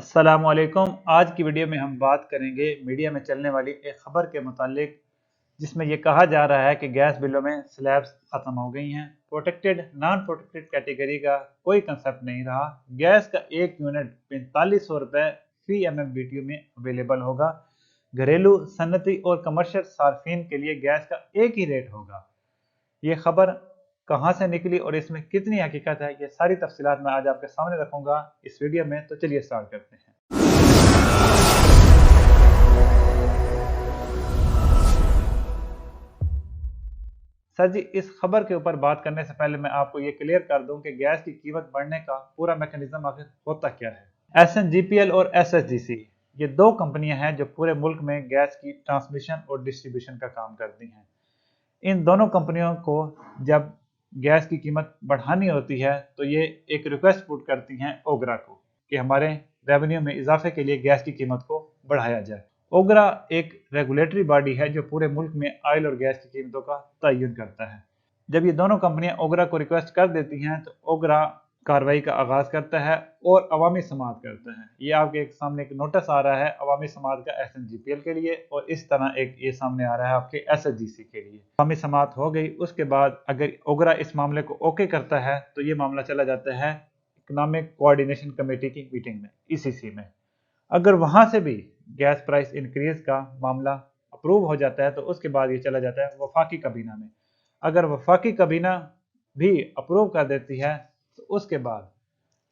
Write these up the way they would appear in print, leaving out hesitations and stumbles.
अस्सलामुअलैकुम। आज की वीडियो में हम बात करेंगे मीडिया में चलने वाली एक खबर के मुतालिक, जिसमें यह कहा जा रहा है कि गैस बिलों में स्लैब्स खत्म हो गई हैं। प्रोटेक्टेड नॉन प्रोटेक्टेड कैटेगरी का कोई कंसेप्ट नहीं रहा। गैस का एक यूनिट 4500 रुपये फी MMBTU में अवेलेबल होगा। घरेलू, सन्नती और कमर्शियल सार्फिन के लिए गैस का एक ही रेट होगा। ये खबर कहां से निकली और इसमें कितनी हकीकत है, ये सारी तफसीलात मैं आज आपके सामने रखूंगा इस वीडियो में। तो चलिए स्टार्ट करते हैं। सर जी, इस खबर के ऊपर बात करने से पहले मैं आपको ये क्लियर कर दूं कि गैस की कीमत बढ़ने का पूरा मैकेनिज्म आखिर होता क्या है। SNGPL और SSGC ये दो कंपनियां हैं जो पूरे मुल्क में गैस की ट्रांसमिशन और डिस्ट्रीब्यूशन का काम करती हैं। इन दोनों कंपनियों को जब गैस की कीमत बढ़ानी होती है तो ये एक रिक्वेस्ट पुट करती हैं ओगरा को कि हमारे रेवेन्यू में इजाफे के लिए गैस की कीमत को बढ़ाया जाए। ओगरा एक रेगुलेटरी बॉडी है जो पूरे मुल्क में ऑयल और गैस की कीमतों का तयन करता है। जब ये दोनों कंपनियां ओगरा को रिक्वेस्ट कर देती हैं तो ओगरा कार्रवाई का आगाज करता है और अवामी समाअत करता है। ये आपके सामने एक नोटिस आ रहा है अवामी समाअत का SNGPL के लिए, और इस तरह एक ये सामने आ रहा है आपके SSGC के लिए। अवामी समाअत हो गई, उसके बाद अगर ओगरा इस मामले को ओके करता है तो ये मामला चला जाता है इकोनॉमिक कोऑर्डिनेशन कमेटी की मीटिंग में, ECC में। अगर वहां से भी गैस प्राइस इंक्रीज का मामला अप्रूव हो जाता है तो उसके बाद ये चला जाता है वफाकी काबीना में। अगर वफाकी काबीना भी अप्रूव कर देती है तो उसके बाद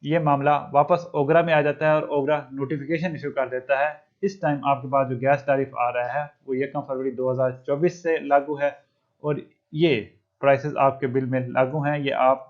ये मामला वापस ओगरा में आ जाता है और ओगरा नोटिफिकेशन इशू कर देता है। इस टाइम आपके पास जो गैस टैरिफ आ रहा है वो 1 फरवरी 2024 से लागू है और ये प्राइसेस आपके बिल में लागू हैं। ये आप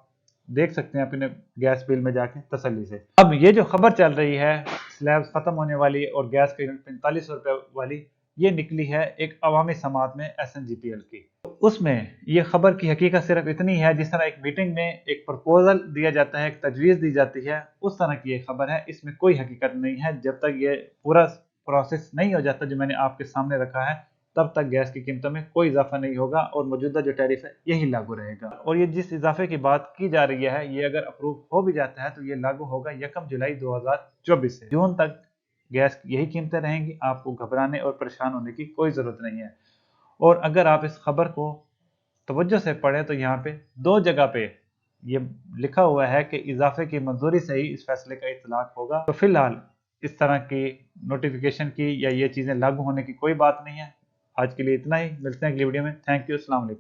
देख सकते हैं अपने गैस बिल में जाके तसल्ली से। अब ये जो खबर चल रही है स्लैब्स खत्म होने वाली और गैस की यूनिट 4500 रुपये वाली, ये निकली है एक अवामी समाअत में SNGPL की। उसमें ये खबर की हकीकत सिर्फ इतनी है, जिस तरह एक मीटिंग में एक प्रपोजल दिया जाता है, एक तजवीज़ दी जाती है, उस तरह की ये खबर है। इसमें कोई हकीकत नहीं है। जब तक ये पूरा प्रोसेस नहीं हो जाता जो मैंने आपके सामने रखा है, तब तक गैस की कीमतों में कोई इजाफा नहीं होगा और मौजूदा जो टैरिफ है यही लागू रहेगा। और ये जिस इजाफे की बात की जा रही है, ये अगर अप्रूव हो भी जाता है तो ये लागू होगा 1 जुलाई 2024 से। जून तक गैस की यही कीमतें रहेंगी। आपको घबराने और परेशान होने की कोई ज़रूरत नहीं है। और अगर आप इस खबर को तवज्जो से पढ़ें तो यहाँ पे दो जगह पे ये लिखा हुआ है कि इजाफे की मंजूरी से ही इस फैसले का इतलाक होगा। तो फिलहाल इस तरह की नोटिफिकेशन की या ये चीज़ें लागू होने की कोई बात नहीं है। आज के लिए इतना ही, मिलते हैं अगली वीडियो में। थैंक यू, अस्सलाम वालेकुम।